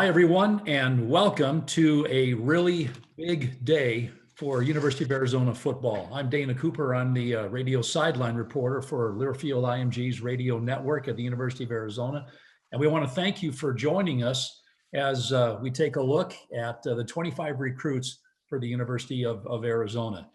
Hi, everyone, and welcome to a really big day for University of Arizona football. I'm Dana Cooper. I'm the radio sideline reporter for Learfield IMG's radio network at the University of Arizona. And we want to thank you for joining us as we take a look at the 25 recruits for the University of Arizona.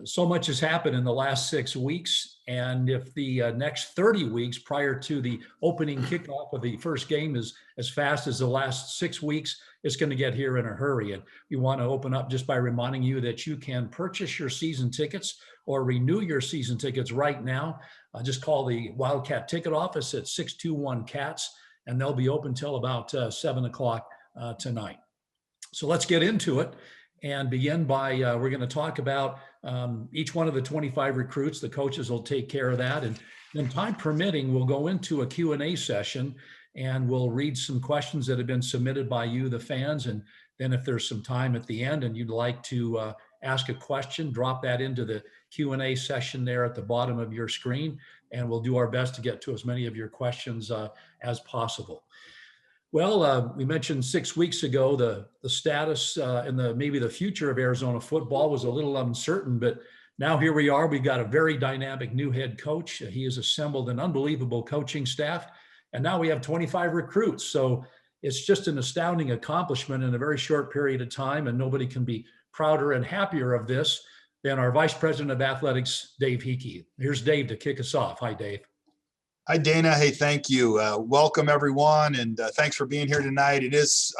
So much has happened in the last 6 weeks, and if the next 30 weeks prior to the opening kickoff of the first game is as fast as the last 6 weeks, it's going to get here in a hurry. And we want to open up just by reminding you that you can purchase your season tickets or renew your season tickets right now. Just call the Wildcat ticket office at 621-CATS, and they'll be open till about 7 o'clock tonight. So let's get into it and begin by, we're going to talk about each one of the 25 recruits. The coaches will take care of that. And then time permitting, we'll go into a Q&A session and we'll read some questions that have been submitted by you, the fans. And then if there's some time at the end and you'd like to ask a question, drop that into the Q&A session there at the bottom of your screen. And we'll do our best to get to as many of your questions as possible. Well, we mentioned 6 weeks ago the status and maybe the future of Arizona football was a little uncertain, but now here we are. We've got a very dynamic new head coach. He has assembled an unbelievable coaching staff, and now we have 25 recruits. So it's just an astounding accomplishment in a very short period of time, and nobody can be prouder and happier of this than our Vice President of Athletics, Dave Hickey. Here's Dave to kick us off. Hi, Dave. Hi, Dana. Hey, thank you. Welcome, everyone, and thanks for being here tonight. It is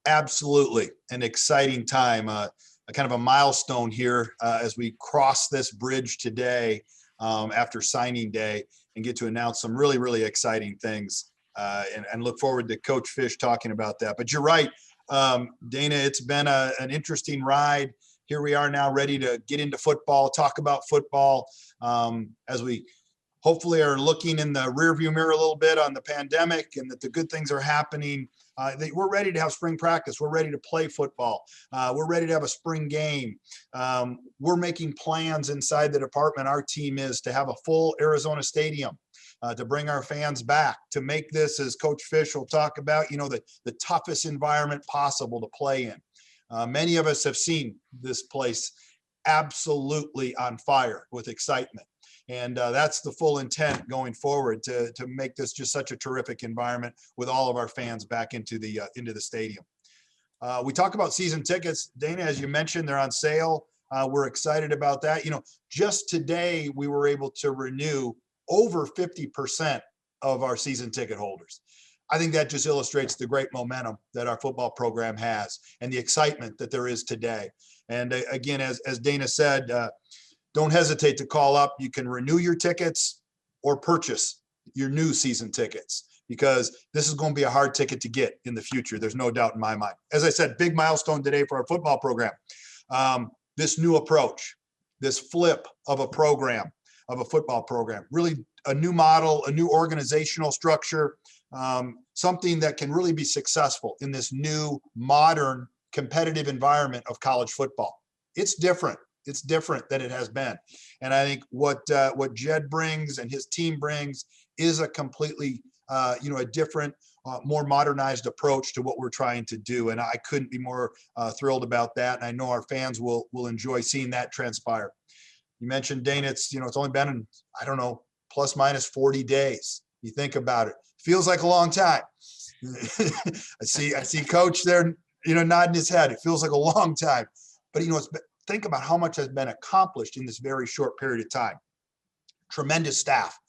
absolutely an exciting time, a kind of a milestone here as we cross this bridge today after signing day and get to announce some really, really exciting things and look forward to Coach Fisch talking about that. But you're right, Dana, it's been an interesting ride. Here we are now ready to get into football, talk about football as we hopefully are looking in the rearview mirror a little bit on the pandemic and that the good things are happening. We're ready to have spring practice. We're ready to play football. We're ready to have a spring game. We're making plans inside the department. Our team is to have a full Arizona stadium, to bring our fans back, to make this, as Coach Fisch will talk about, the toughest environment possible to play in. Many of us have seen this place absolutely on fire with excitement. And that's the full intent going forward to make this just such a terrific environment with all of our fans back into the stadium. We talk about season tickets. Dana, as you mentioned, they're on sale. We're excited about that. Just today we were able to renew over 50% of our season ticket holders. I think that just illustrates the great momentum that our football program has and the excitement that there is today. And again, as Dana said, don't hesitate to call up. You can renew your tickets or purchase your new season tickets because this is going to be a hard ticket to get in the future. There's no doubt in my mind. As I said, big milestone today for our football program. This new approach, this flip of a program, of a football program, really a new model, a new organizational structure, something that can really be successful in this new, modern, competitive environment of college football. It's different. It's different than it has been. And I think what Jedd brings and his team brings is a completely, a different, more modernized approach to what we're trying to do. And I couldn't be more thrilled about that. And I know our fans will enjoy seeing that transpire. You mentioned, Dana, it's only been in, I don't know, plus minus 40 days. You think about it. Feels like a long time. I see Coach there, nodding his head. It feels like a long time. But, think about how much has been accomplished in this very short period of time. Tremendous staff,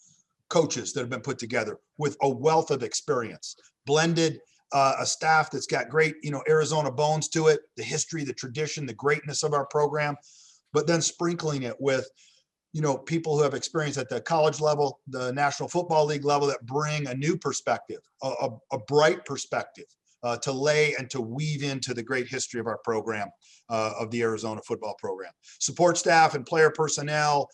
coaches that have been put together with a wealth of experience, blended a staff that's got great, Arizona bones to it, the history, the tradition, the greatness of our program, but then sprinkling it with, people who have experience at the college level, the National Football League level that bring a new perspective, a bright perspective. To lay and to weave into the great history of our program, of the Arizona football program. Support staff and player personnel,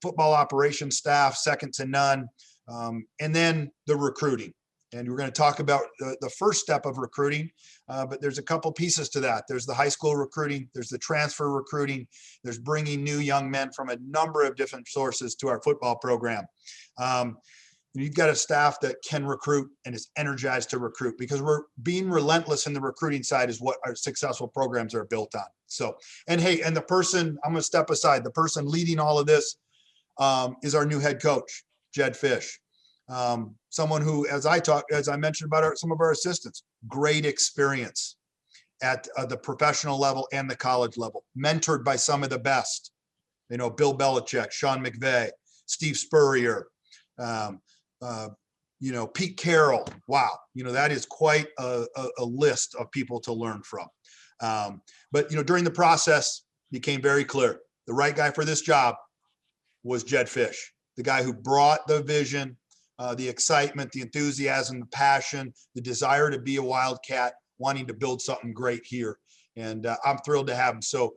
football operations staff, second to none, and then the recruiting. And we're going to talk about the first step of recruiting, but there's a couple pieces to that. There's the high school recruiting, there's the transfer recruiting, there's bringing new young men from a number of different sources to our football program. you've got a staff that can recruit and is energized to recruit, because we're being relentless in the recruiting side is what our successful programs are built on. So, and hey, and the person, I'm going to step aside, the person leading all of this is our new head coach, Jedd Fisch. Someone who, as I mentioned about some of our assistants, great experience at the professional level and the college level, mentored by some of the best, you know, Bill Belichick, Sean McVay, Steve Spurrier, you know, Pete Carroll. Wow. You know, that is quite a list of people to learn from. But, you know, during the process became very clear, the right guy for this job was Jedd Fisch, the guy who brought the vision, the excitement, the enthusiasm, the passion, the desire to be a Wildcat, wanting to build something great here. And I'm thrilled to have him. So,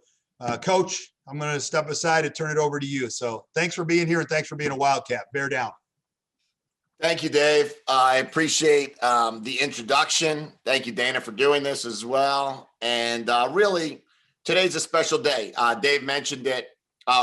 Coach, I'm going to step aside and turn it over to you. So thanks for being here, and thanks for being a Wildcat. Bear down. Thank you, Dave. I appreciate the introduction. Thank you, Dana, for doing this as well. And really, today's a special day. Dave mentioned it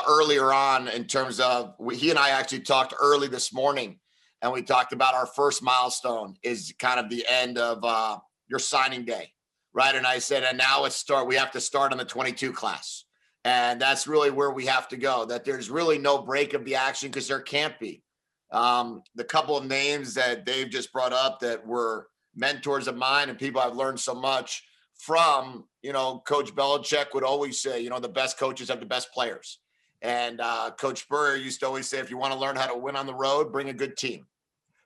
earlier on in terms of, he and I actually talked early this morning, and we talked about our first milestone is kind of the end of your signing day, right? And I said, and now we have to start on the 22 class. And that's really where we have to go, that there's really no break of the action, because there can't be. The couple of names that Dave just brought up that were mentors of mine and people I've learned so much from, you know, Coach Belichick would always say, you know, the best coaches have the best players. And Coach Spurrier used to always say, if you want to learn how to win on the road, bring a good team.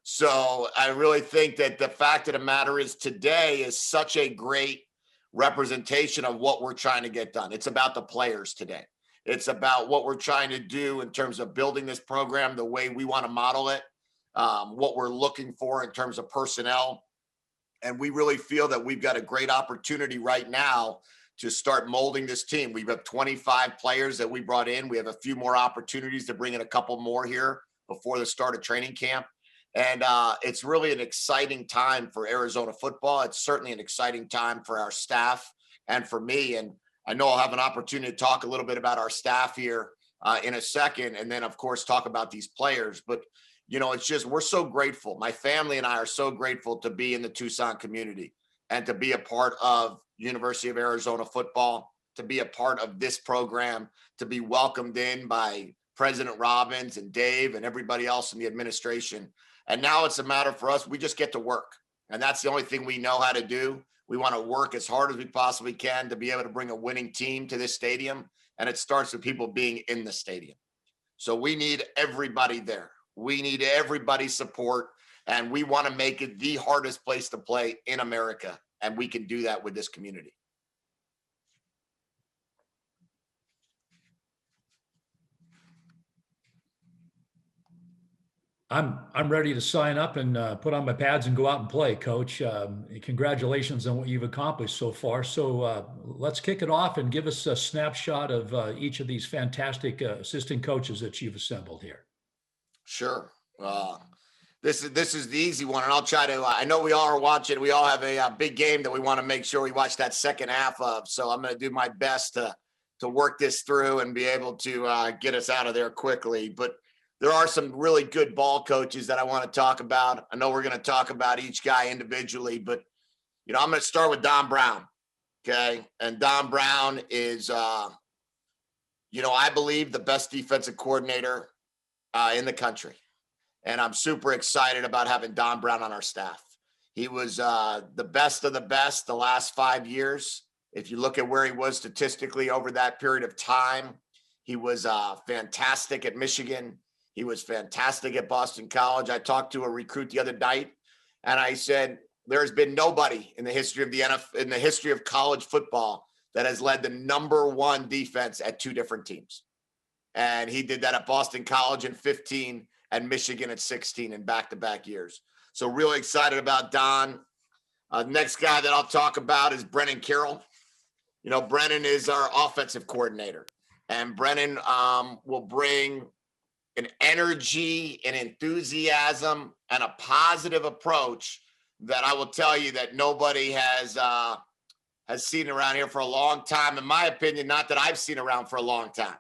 So I really think that the fact of the matter is today is such a great representation of what we're trying to get done. It's about the players today. It's about what we're trying to do in terms of building this program the way we want to model it, what we're looking for in terms of personnel. And we really feel that we've got a great opportunity right now to start molding this team. We've got 25 players that we brought in. We have a few more opportunities to bring in a couple more here before the start of training camp. And it's really an exciting time for Arizona football. It's certainly an exciting time for our staff and for me. And I know I'll have an opportunity to talk a little bit about our staff here in a second, and then, of course, talk about these players. But, you know, it's just, we're so grateful. My family and I are so grateful to be in the Tucson community and to be a part of University of Arizona football, to be a part of this program, to be welcomed in by President Robbins and Dave and everybody else in the administration. And now it's a matter for us, we just get to work. And that's the only thing we know how to do. We want to work as hard as we possibly can to be able to bring a winning team to this stadium. And it starts with people being in the stadium. So we need everybody there. We need everybody's support. And we want to make it the hardest place to play in America. And we can do that with this community. I'm ready to sign up and put on my pads and go out and play, Coach. Congratulations on what you've accomplished so far. So let's kick it off and give us a snapshot of each of these fantastic assistant coaches that you've assembled here. Sure. This is the easy one, and I'll try to. I know we all are watching. We all have a big game that we want to make sure we watch that second half of. So I'm going to do my best to work this through and be able to get us out of there quickly. But there are some really good ball coaches that I want to talk about. I know we're going to talk about each guy individually, but, you know, I'm going to start with Don Brown. Okay. And Don Brown is, you know, I believe the best defensive coordinator in the country. And I'm super excited about having Don Brown on our staff. He was the best of the best the last 5 years. If you look at where he was statistically over that period of time, he was fantastic at Michigan. He was fantastic at Boston College. I talked to a recruit the other night, and I said, there's been nobody in the history of the NFL, in the history of college football, that has led the #1 defense at 2 different teams. And he did that at Boston College in 15 and Michigan at 16 in back-to-back years. So really excited about Don. Next guy that I'll talk about is Brennan Carroll. You know, Brennan is our offensive coordinator, and Brennan will bring an energy and enthusiasm and a positive approach that I will tell you that nobody has seen around here for a long time. In my opinion, not that I've seen around for a long time.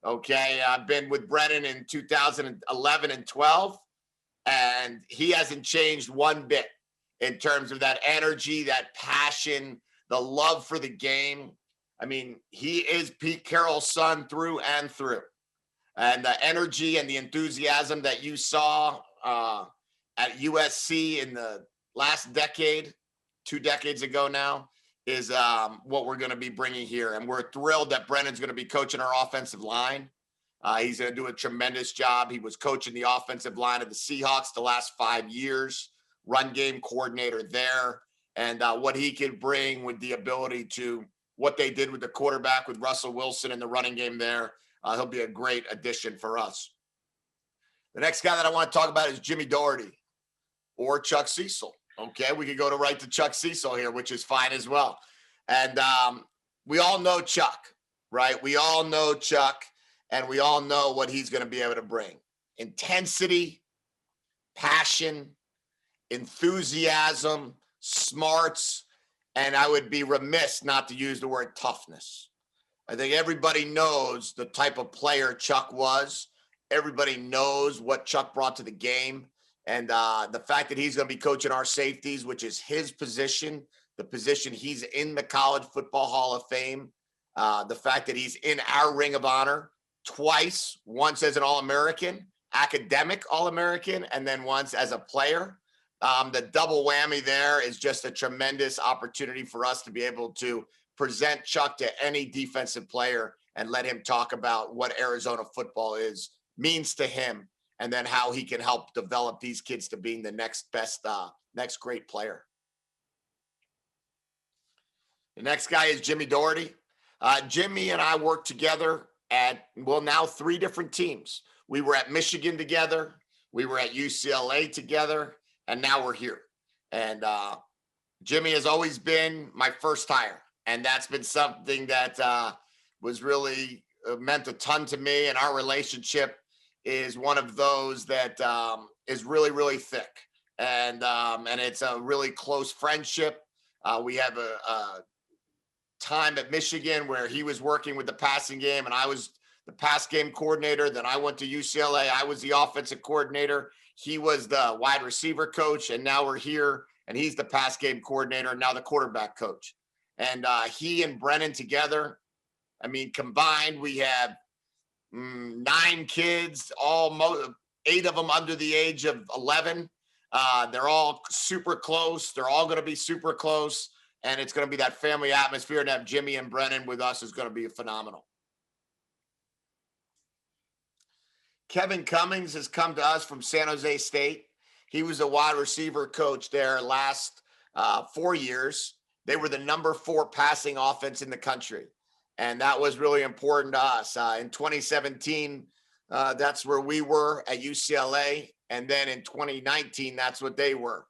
Okay. I've been with Brennan in 2011 and 12. And he hasn't changed one bit in terms of that energy, that passion, the love for the game. I mean, he is Pete Carroll's son through and through. And the energy and the enthusiasm that you saw at USC in the last decade, 2 decades ago now, is what we're going to be bringing here. And we're thrilled that Brennan's going to be coaching our offensive line. He's going to do a tremendous job. He was coaching the offensive line of the Seahawks the last 5 years, run game coordinator there. And what he could bring with the ability to what they did with the quarterback with Russell Wilson in the running game there, he'll be a great addition for us. The next guy that I want to talk about is Jimmy Dougherty or Chuck CECIL. Okay, we could go right to Chuck CECIL here, which is fine as well. And we all know Chuck, right? We all know Chuck, and we all know what he's going to be able to bring. Intensity, passion, enthusiasm, smarts, and I would be remiss not to use the word toughness. I think everybody knows the type of player Chuck was. Everybody knows what Chuck brought to the game. And the fact that he's going to be coaching our safeties, which is his position, the position he's in the College Football Hall of Fame, the fact that he's in our Ring of Honor twice, once as an All-American, academic All-American, and then once as a player. The double whammy there is just a tremendous opportunity for us to be able to present Chuck to any defensive player and let him talk about what Arizona football means to him, and then how he can help develop these kids to being the next best, next great player. The next guy is Jimmy Dougherty. Jimmy and I worked together at, well, now 3 different teams. We were at Michigan together. We were at UCLA together, and now we're here. And Jimmy has always been my first hire. And that's been something that was really meant a ton to me. And our relationship is one of those that is really, really thick. And it's a really close friendship. We have a time at Michigan where he was working with the passing game and I was the pass game coordinator. Then I went to UCLA. I was the offensive coordinator. He was the wide receiver coach. And now we're here and he's the pass game coordinator and now the quarterback coach. And he and Brennan together, I mean, combined, we have 9 kids, 8 of them under the age of 11. They're all super close. They're all going to be super close. And it's going to be that family atmosphere. And have Jimmy and Brennan with us is going to be phenomenal. Kevin Cummings has come to us from San Jose State. He was a wide receiver coach there last 4 years. They were the number 4 passing offense in the country. And that was really important to us. In 2017, that's where we were at UCLA. And then in 2019, that's what they were.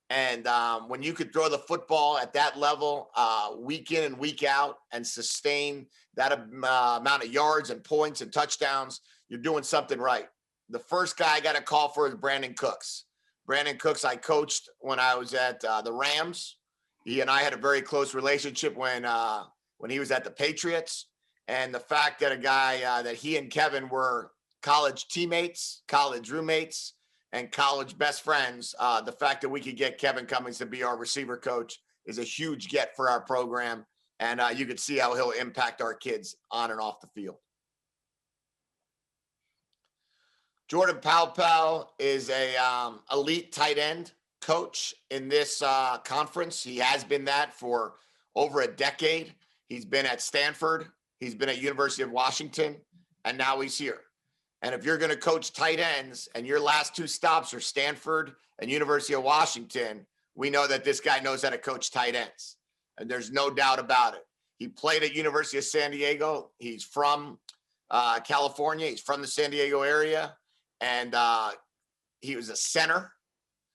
And when you could throw the football at that level, week in and week out, and sustain that amount of yards and points and touchdowns, you're doing something right. The first guy I got a call for is Brandon Cooks. Brandon Cooks, I coached when I was at the Rams. He and I had a very close relationship when he was at the Patriots. And the fact that a guy that he and Kevin were college teammates, college roommates, and college best friends, the fact that we could get Kevin Cummings to be our receiver coach is a huge get for our program. And you could see how he'll impact our kids on and off the field. Jordan PAOPAO is a elite tight end coach in this conference. He has been that for over a decade. He's been at Stanford. He's been at University of Washington, and now he's here. And if you're going to coach tight ends and your last 2 stops are Stanford and University of Washington, we know that this guy knows how to coach tight ends. And there's no doubt about it. He played at University of San Diego. He's from California. He's from the San Diego area. And he was a center.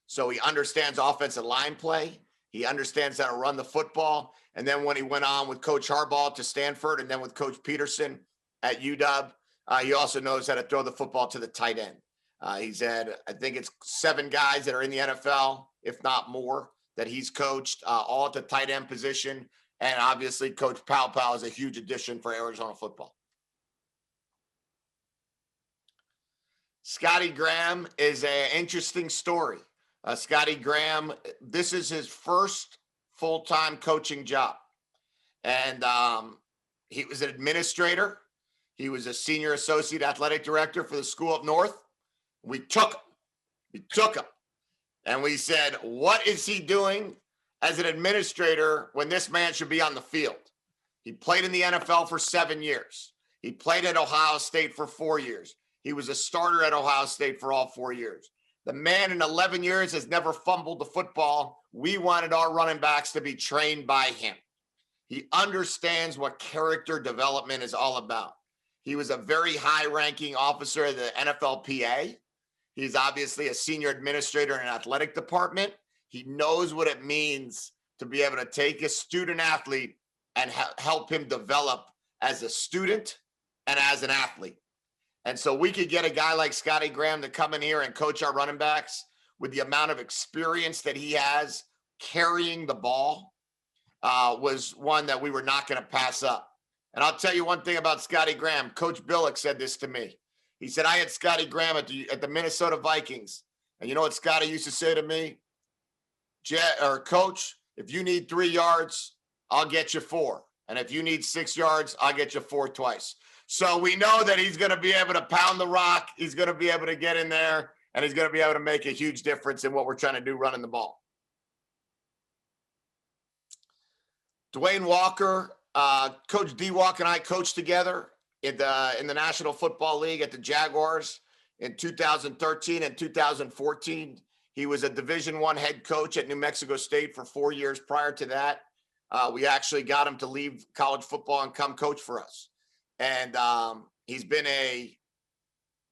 So he understands offensive line play. He understands how to run the football. And then when he went on with Coach Harbaugh to Stanford and then with Coach Peterson at UW, he also knows how to throw the football to the tight end. He's had, I think it's 7 guys that are in the NFL, if not more, that he's coached, all at the tight end position. And obviously, Coach PAOPAO is a huge addition for Arizona football. Scottie Graham is an interesting story. Scottie Graham, this is his first full-time coaching job. And he was an administrator. He was a senior associate athletic director for the school up north. We took him. We took him. And we said, what is he doing as an administrator when this man should be on the field? He played in the NFL for 7 years. He played at Ohio State for 4 years. He was a starter at Ohio State for all 4 years. The man in 11 years has never fumbled the football. We wanted our running backs to be trained by him. He understands what character development is all about. He was a very high-ranking officer of the NFLPA. He's obviously a senior administrator in an athletic department. He knows what it means to be able to take a student athlete and help him develop as a student and as an athlete. And so we could get a guy like Scottie Graham to come in here and coach our running backs with the amount of experience that he has carrying the ball was one that we were not going to pass up. And I'll tell you one thing about Scottie Graham. Coach Billick said this to me. He said, I had Scottie Graham at the Minnesota Vikings. And you know what Scottie used to say to me? Coach, if you need 3 yards, I'll get you 4. And if you need 6 yards, I'll get you 4 twice. So we know that he's going to be able to pound the rock. He's going to be able to get in there, and he's going to be able to make a huge difference in what we're trying to do running the ball. Dwayne Walker, Coach D-Walk and I coached together in the National Football League at the Jaguars in 2013 and 2014. He was a Division I head coach at New Mexico State for 4 years prior to that. We actually got him to leave college football and come coach for us. And he's been a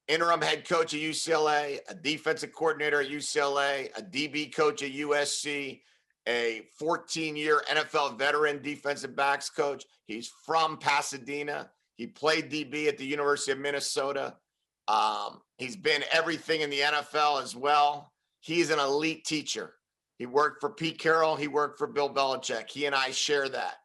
interim head coach at UCLA, a defensive coordinator at UCLA, a DB coach at USC, a 14-year NFL veteran defensive backs coach. He's from Pasadena. He played DB at the University of Minnesota. He's been everything in the NFL as well. He's an elite teacher. He worked for Pete Carroll. He worked for Bill Belichick. He and I share that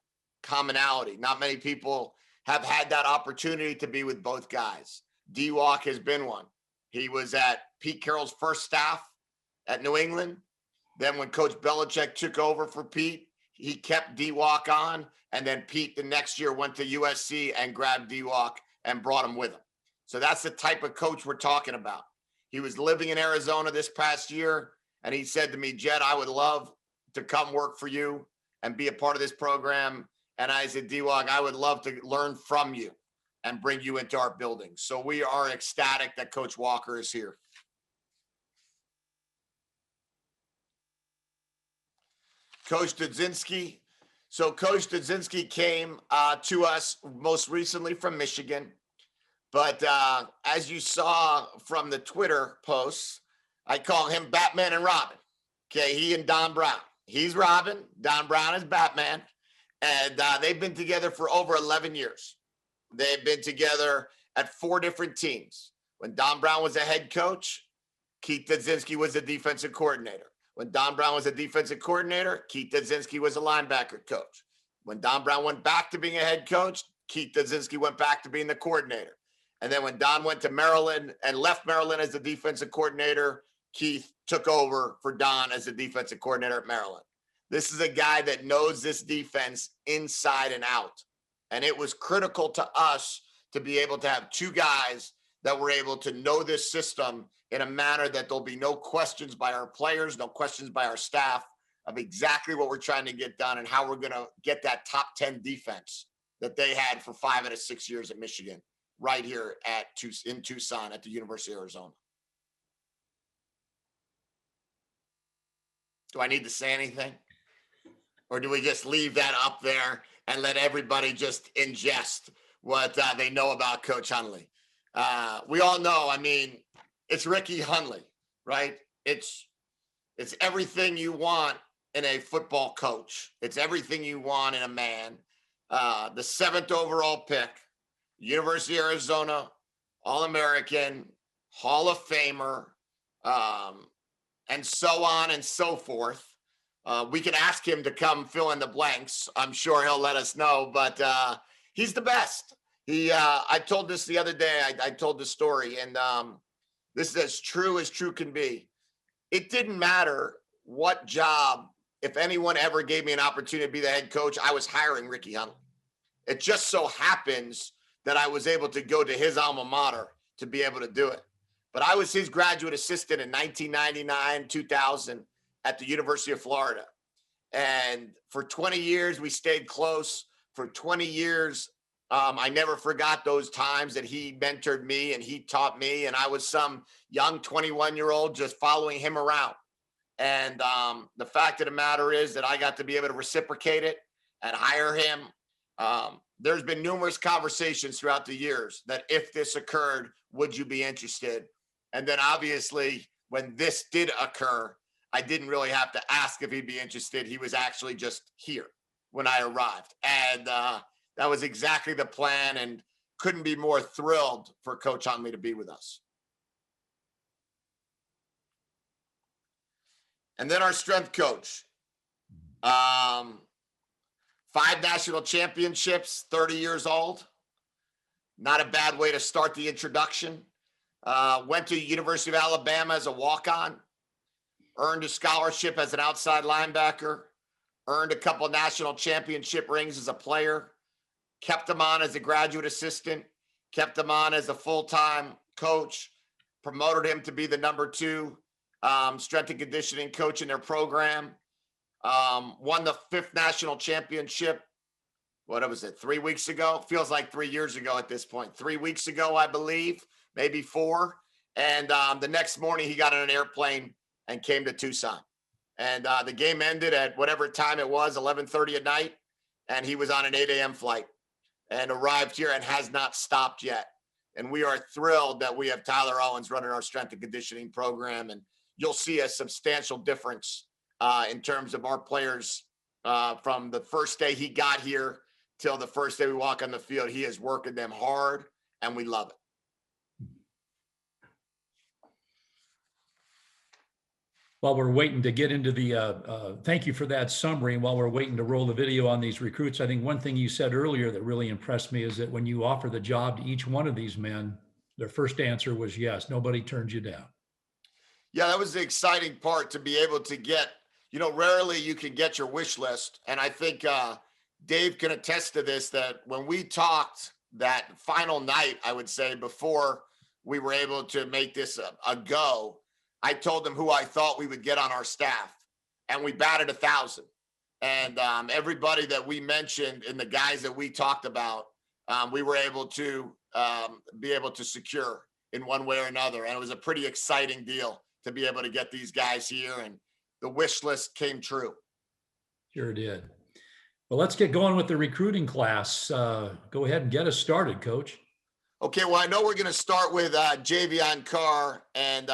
commonality. Not many people have had that opportunity to be with both guys. D-Walk has been one. He was at Pete Carroll's first staff at New England. Then when Coach Belichick took over for Pete, he kept D-Walk on. And then Pete the next year went to USC and grabbed D-Walk and brought him with him. So that's the type of coach we're talking about. He was living in Arizona this past year, and he said to me, Jedd, I would love to come work for you and be a part of this program. And I said, D-Walk, I would love to learn from you and bring you into our building. So we are ecstatic that Coach Walker is here. Coach DUDZINSKI. So Coach DUDZINSKI came to us most recently from Michigan. But as you saw from the Twitter posts, I call him Batman and Robin. Okay, he and Don Brown. He's Robin, Don Brown is Batman. And they've been together for over 11 years. They've been together at 4 different teams. When Don Brown was a head coach, Keith DUDZINSKI was the defensive coordinator. When Don Brown was a defensive coordinator, Keith DUDZINSKI was a linebacker coach. When Don Brown went back to being a head coach, Keith DUDZINSKI went back to being the coordinator. And then when Don went to Maryland and left Maryland as the defensive coordinator, Keith took over for Don as the defensive coordinator at Maryland. This is a guy that knows this defense inside and out. And it was critical to us to be able to have 2 guys that were able to know this system in a manner that there'll be no questions by our players, no questions by our staff of exactly what we're trying to get done and how we're going to get that top 10 defense that they had for 5 out of 6 years at Michigan, right here in Tucson at the University of Arizona. Do I need to say anything? Or do we just leave that up there and let everybody just ingest what they know about Coach Hunley? We all know, I mean, it's Ricky Hunley, right? It's everything you want in a football coach. It's everything you want in a man. The 7th overall pick, University of Arizona, All-American, Hall of Famer, and so on and so forth. We can ask him to come fill in the blanks. I'm sure he'll let us know, but he's the best. I told this the other day. I told the story, and This is as true can be. It didn't matter what job, if anyone ever gave me an opportunity to be the head coach, I was hiring Ricky Hundley. It just so happens that I was able to go to his alma mater to be able to do it. But I was his graduate assistant in 1999, 2000 at the University of Florida. And for 20 years, we stayed close. For 20 years, I never forgot those times that he mentored me and he taught me. And I was some young 21-year-old just following him around. And the fact of the matter is that I got to be able to reciprocate it and hire him. There's been numerous conversations throughout the years that if this occurred, would you be interested? And then obviously when this did occur, I didn't really have to ask if he'd be interested. He was actually just here when I arrived. And that was exactly the plan, and couldn't be more thrilled for Coach Hundley to be with us. And then our strength coach. 5 national championships, 30 years old. Not a bad way to start the introduction. Went to University of Alabama as a walk-on. Earned a scholarship as an outside linebacker. Earned a couple national championship rings as a player. Kept him on as a graduate assistant. Kept him on as a full-time coach. Promoted him to be the number 2 strength and conditioning coach in their program. Won the 5th national championship. What was it, 3 weeks ago? Feels like 3 years ago at this point. 3 weeks ago, I believe, maybe 4. And the next morning, he got on an airplane and came to Tucson. And the game ended at whatever time it was, 11:30 at night. And he was on an 8 a.m. flight and arrived here and has not stopped yet. And we are thrilled that we have Tyler Owens running our strength and conditioning program. And you'll see a substantial difference in terms of our players from the first day he got here till the first day we walk on the field. He is working them hard, and we love it. While we're waiting to get into the, thank you for that summary. And while we're waiting to roll the video on these recruits, I think one thing you said earlier that really impressed me is that when you offer the job to each one of these men, their first answer was yes. Nobody turns you down. Yeah, that was the exciting part, to be able to get, rarely you can get your wish list. And I think Dave can attest to this, that when we talked that final night, I would say, before we were able to make this a go, I told them who I thought we would get on our staff, and we batted 1,000. And everybody that we mentioned and the guys that we talked about, we were able to be able to secure in one way or another. And it was a pretty exciting deal to be able to get these guys here, and the wish list came true. Sure did. Well, let's get going with the recruiting class. Go ahead and get us started, Coach. Okay, well, I know we're going to start with Javion Carr, and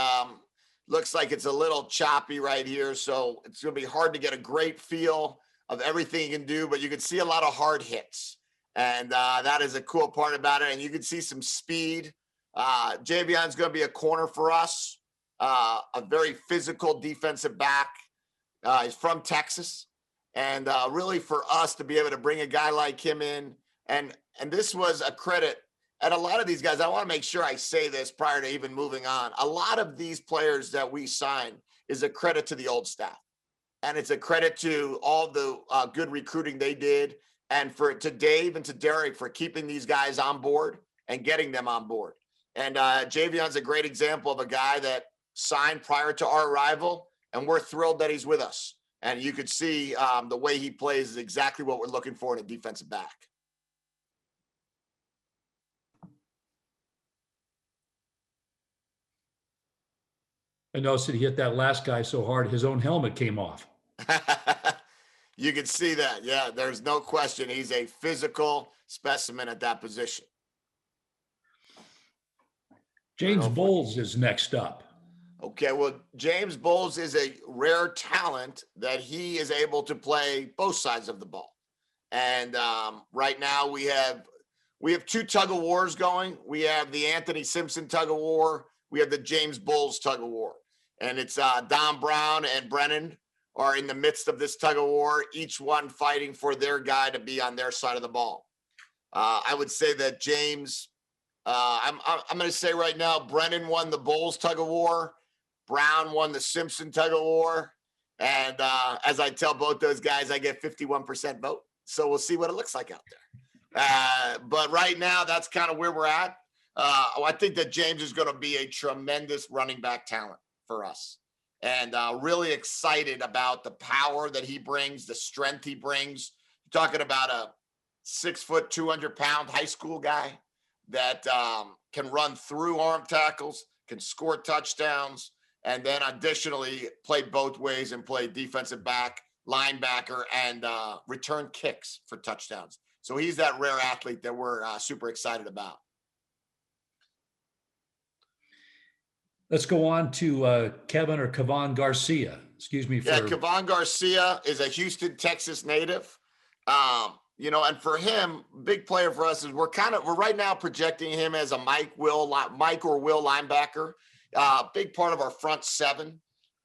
looks like it's a little choppy right here, so it's going to be hard to get a great feel of everything he can do, but you can see a lot of hard hits, and that is a cool part about it, and you can see some speed. Javion's going to be a corner for us, a very physical defensive back. He's from Texas, and really for us to be able to bring a guy like him in, and this was a credit. And a lot of these guys, I want to make sure I say this prior to even moving on. A lot of these players that we signed is a credit to the old staff. And it's a credit to all the good recruiting they did. And to Dave and to Derek for keeping these guys on board and getting them on board. And Javion's a great example of a guy that signed prior to our arrival. And we're thrilled that he's with us. And you could see the way he plays is exactly what we're looking for in a defensive back. I noticed that he hit that last guy so hard, his own helmet came off. You can see that. Yeah, there's no question. He's a physical specimen at that position. James Bowles is next up. Okay, well, James Bowles is a rare talent that he is able to play both sides of the ball. And right now we have 2 tug of wars going. We have the Anthony Simpson tug of war. We have the James Bowles tug of war. And it's Don Brown and Brennan are in the midst of this tug of war, each one fighting for their guy to be on their side of the ball. I would say that James I'm going to say right now, Brennan won the Bulls tug of war. Brown won the Simpson tug of war. And as I tell both those guys, I get 51% vote. So we'll see what it looks like out there. But right now, that's kind of where we're at. I think that James is going to be a tremendous running back talent for us. And really excited about the power that he brings, the strength he brings. You're talking about a 6 foot, 200-pound high school guy that can run through arm tackles, can score touchdowns, and then additionally play both ways and play defensive back, linebacker, and return kicks for touchdowns. So he's that rare athlete that we're super excited about. Let's go on to Kevin or Kevon Garcia. Excuse me for. Yeah, Kevon Garcia is a Houston, Texas native. And for him, big player for us is we're right now projecting him as a Mike or Will linebacker. Big part of our front seven.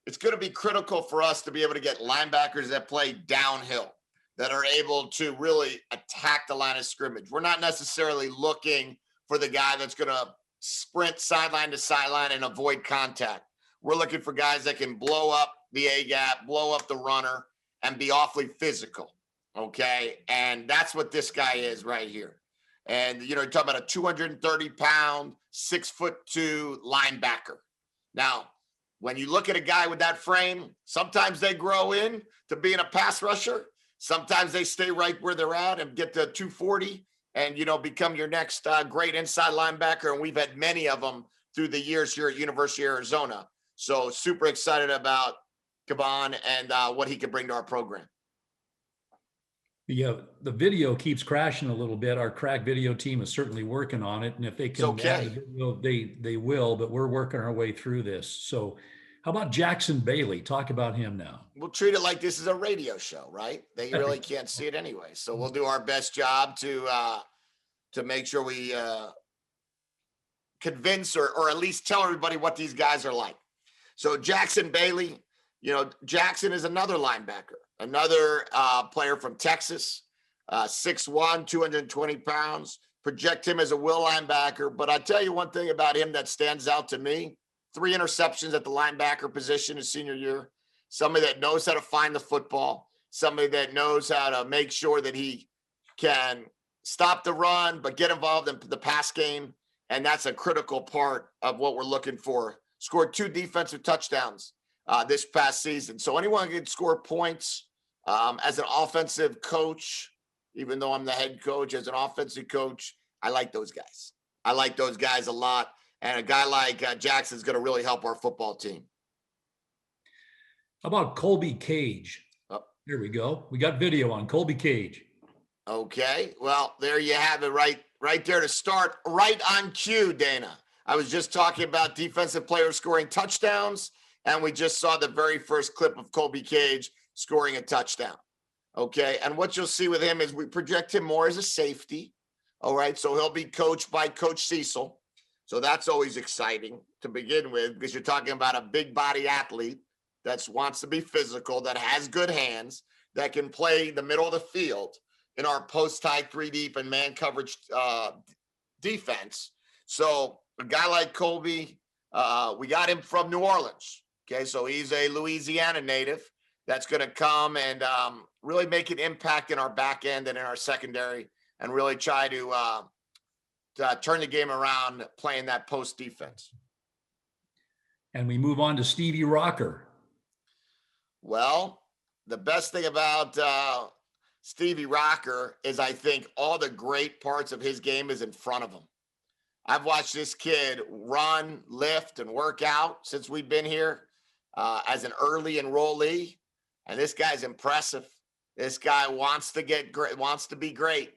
It's going to be critical for us to be able to get linebackers that play downhill, that are able to really attack the line of scrimmage. We're not necessarily looking for the guy that's going to sprint sideline to sideline and avoid contact. We're looking for guys that can blow up the A-gap, blow up the runner, and be awfully physical. Okay. And that's what this guy is right here. And, you're talking about a 230-pound, 6'2" linebacker. Now, when you look at a guy with that frame, sometimes they grow in to being a pass rusher. Sometimes they stay right where they're at and get to 240 and, become your next great inside linebacker. And we've had many of them through the years here at University of Arizona. So super excited about Kevon and what he can bring to our program. The video keeps crashing a little bit. Our crack video team is certainly working on it. And if they can add the video, they will, but we're working our way through this. So how about Jackson Bailey? Talk about him now. We'll treat it like this is a radio show, right? They really can't see it anyway. So we'll do our best job to make sure we convince or at least tell everybody what these guys are like. So Jackson Bailey, Jackson is another linebacker. Another player from Texas, 6'1", 220 pounds. Project him as a will linebacker. But I tell you one thing about him that stands out to me. 3 interceptions at the linebacker position his senior year. Somebody that knows how to find the football. Somebody that knows how to make sure that he can stop the run, but get involved in the pass game. And that's a critical part of what we're looking for. Scored 2 defensive touchdowns this past season. So anyone can score points as an offensive coach, even though I'm the head coach, as an offensive coach, I like those guys. I like those guys a lot. And a guy like Jackson's going to really help our football team. How about Colby Cage? Oh, here we go. We got video on Colby Cage. Okay. Well, there you have it right there to start, right on cue, Dana. I was just talking about defensive players scoring touchdowns. And we just saw the very first clip of Colby Cage scoring a touchdown. Okay. And what you'll see with him is we project him more as a safety. All right. So he'll be coached by Coach CECIL. So that's always exciting to begin with, because you're talking about a big body athlete that wants to be physical, that has good hands, that can play the middle of the field in our post-tight 3 deep and man coverage defense. So a guy like Colby, we got him from New Orleans. Okay, so he's a Louisiana native that's going to come and really make an impact in our back end and in our secondary, and really try to turn the game around playing that post defense. And we move on to Stevie Rocker. Well, the best thing about Stevie Rocker is I think all the great parts of his game is in front of him. I've watched this kid run, lift, and work out since we've been here as an early enrollee. And this guy's impressive. This guy wants to get great, wants to be great.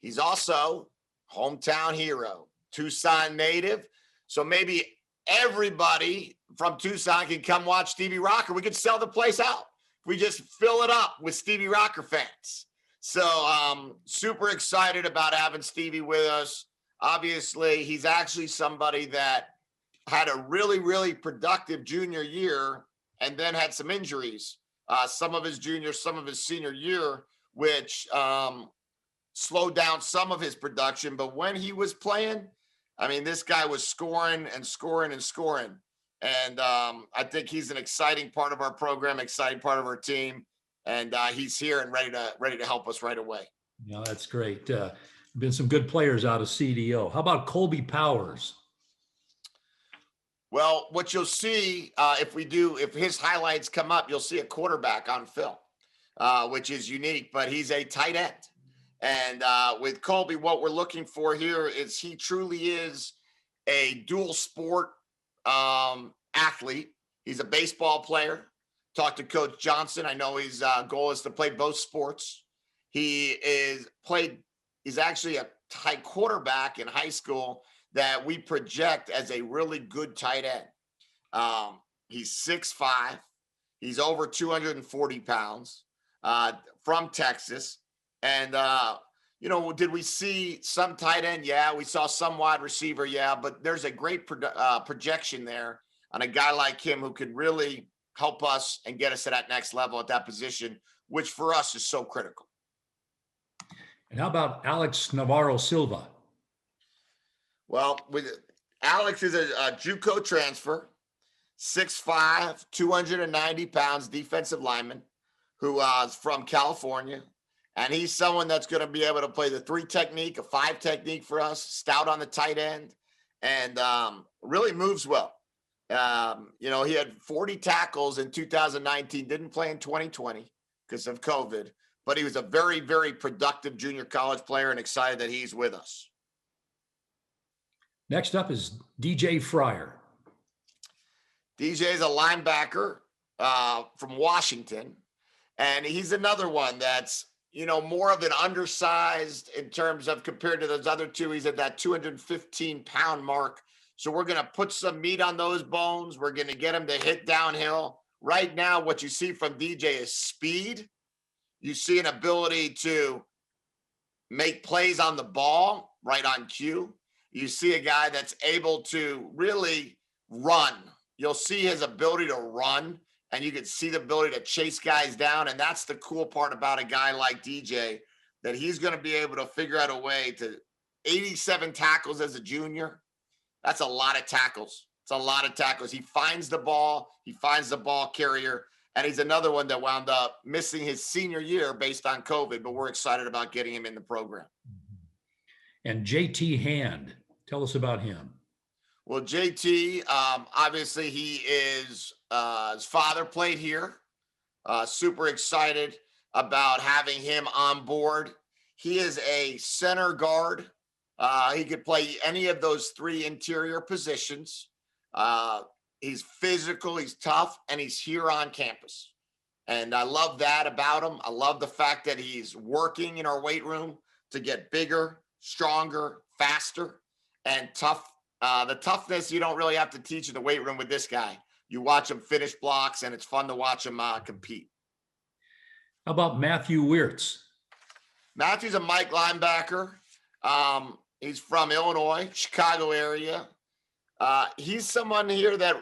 He's also hometown hero, Tucson native. So maybe everybody from Tucson can come watch Stevie Rocker. We could sell the place out. We just fill it up with Stevie Rocker fans. So super excited about having Stevie with us. Obviously, he's actually somebody that had a really, really productive junior year and then had some injuries. Some of his junior, some of his senior year, which slowed down some of his production. But when he was playing, I mean, this guy was scoring and scoring and scoring. And I think he's an exciting part of our program, exciting part of our team. And he's here and ready to help us right away. Yeah, that's great. Been some good players out of CDO. How about Colby Powers? Well, what you'll see if his highlights come up, you'll see a quarterback on film, which is unique, but he's a tight end. And with Colby, what we're looking for here is he truly is a dual sport athlete. He's a baseball player. Talked to Coach Johnson. I know his goal is to play both sports. He's actually a tight quarterback in high school that we project as a really good tight end. He's 6'5". He's over 240 pounds, from Texas. And, did we see some tight end? Yeah. We saw some wide receiver. Yeah. But there's a great projection there on a guy like him who could really help us and get us to that next level at that position, which for us is so critical. And how about Alex Navarro Silva? Well, Alex is a JUCO transfer, 6'5", 290 pounds, defensive lineman who is from California. And he's someone that's going to be able to play the 3 technique, a 5 technique for us, stout on the tight end, and really moves well. He had 40 tackles in 2019, didn't play in 2020 because of COVID, but he was a very, very productive junior college player and excited that he's with us. Next up is DJ Fryer. DJ is a linebacker from Washington, and he's another one that's, more of an undersized in terms of compared to those other two. He's at that 215-pound mark. So we're going to put some meat on those bones. We're going to get him to hit downhill. Right now, what you see from DJ is speed. You see an ability to make plays on the ball right on cue. You see a guy that's able to really run. You'll see his ability to run, and you can see the ability to chase guys down. And that's the cool part about a guy like DJ, that he's going to be able to figure out a way to 87 tackles as a junior. That's a lot of tackles. It's a lot of tackles. He finds the ball. He finds the ball carrier. And he's another one that wound up missing his senior year based on COVID, but we're excited about getting him in the program. And JT Hand, tell us about him. Well, JT, obviously his father played here. Super excited about having him on board. He is a center guard. He could play any of those 3 interior positions. He's physical, he's tough, and he's here on campus. And I love that about him. I love the fact that he's working in our weight room to get bigger, stronger, faster, and tough. The toughness, you don't really have to teach in the weight room with this guy. You watch him finish blocks, and it's fun to watch him compete. How about Matthew Wirtz? Matthew's a Mike linebacker. He's from Illinois, Chicago area. He's someone here that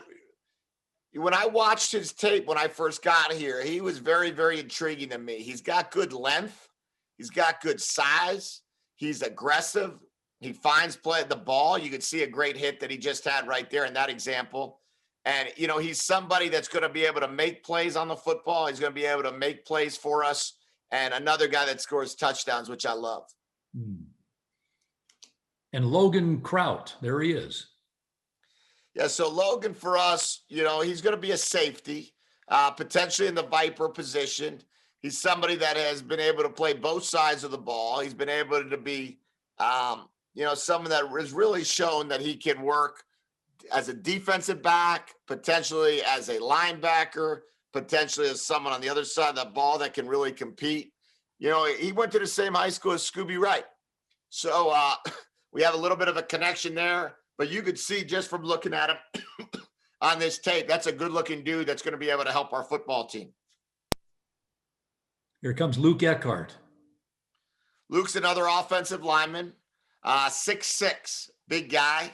when I watched his tape when I first got here, he was very, very intriguing to me. He's got good length. He's got good size. He's aggressive. He finds play the ball. You could see a great hit that he just had right there in that example. And, he's somebody that's going to be able to make plays on the football. He's going to be able to make plays for us. And another guy that scores touchdowns, which I love. And Logan Kraut, there he is. Yeah, so Logan for us, he's going to be a safety, potentially in the Viper position. He's somebody that has been able to play both sides of the ball. He's been able to be, someone that has really shown that he can work as a defensive back, potentially as a linebacker, potentially as someone on the other side of the ball that can really compete. He went to the same high school as Scooby Wright. So we have a little bit of a connection there. But you could see just from looking at him on this tape, that's a good-looking dude that's going to be able to help our football team. Here comes Luke Eckhart. Luke's another offensive lineman, 6'6", big guy,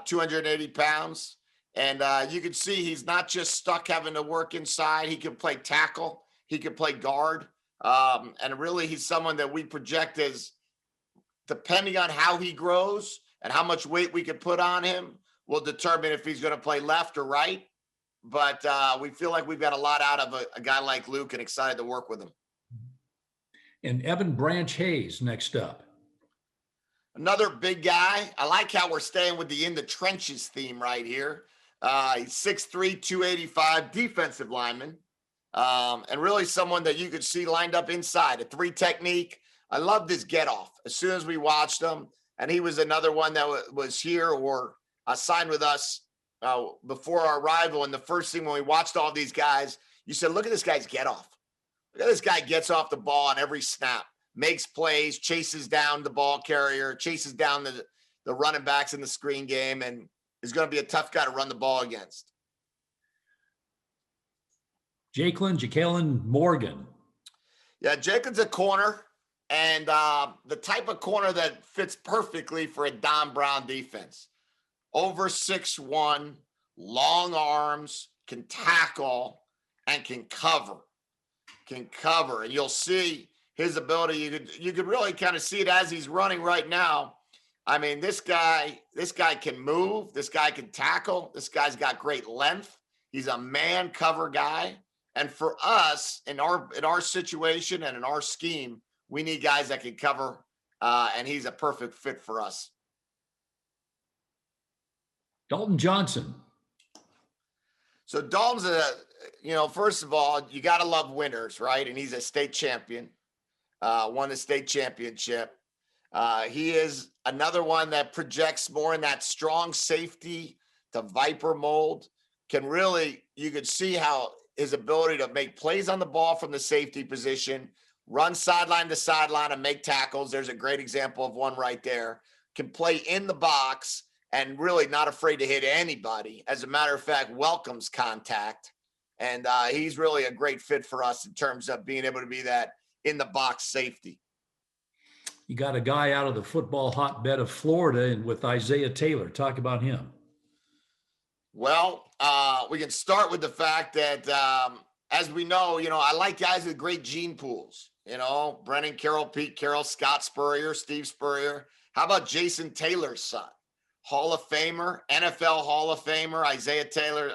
280 pounds. And you can see he's not just stuck having to work inside. He can play tackle. He can play guard. And really, he's someone that we project as, depending on how he grows and how much weight we could put on him will determine if he's going to play left or right. But we feel like we've got a lot out of a guy like Luke and excited to work with him. And Evan Branch Hayes next up. Another big guy. I like how we're staying with the in the trenches theme right here. He's 6'3", 285, defensive lineman. And really someone that you could see lined up inside, a 3 technique. I loved his get off as soon as we watched him. And he was another one that was here or signed with us before our arrival. And the first thing when we watched all these guys, you said, look at this guy's get off. Look at this guy gets off the ball on every snap, makes plays, chases down the ball carrier, chases down the running backs in the screen game, and is going to be a tough guy to run the ball against. Jalen Morgan. Yeah, Jacob's a corner, and the type of corner that fits perfectly for a Don Brown defense. Over 6'1", long arms, can tackle, and can cover. And you'll see his ability. You could really kind of see it as he's running right now. I mean, this guy can move. This guy can tackle. This guy's got great length. He's a man cover guy. And for us, in our situation and in our scheme, we need guys that can cover, and he's a perfect fit for us. Dalton Johnson. So Dalton's first of all, you got to love winners, right? And he's a state champion, won the state championship. He is another one that projects more in that strong safety to Viper mold. You could see how his ability to make plays on the ball from the safety position, run sideline to sideline and make tackles. There's a great example of one right there. Can play in the box and really not afraid to hit anybody. As a matter of fact, welcomes contact. And he's really a great fit for us in terms of being able to be that in the box safety. You got a guy out of the football hotbed of Florida and with Isaiah Taylor. Talk about him. Well, we can start with the fact that, as we know, I like guys with great gene pools. Brennan, Carroll, Pete Carroll, Scott Spurrier, Steve Spurrier. How about Jason Taylor's son? Hall of Famer, NFL Hall of Famer, Isaiah Taylor.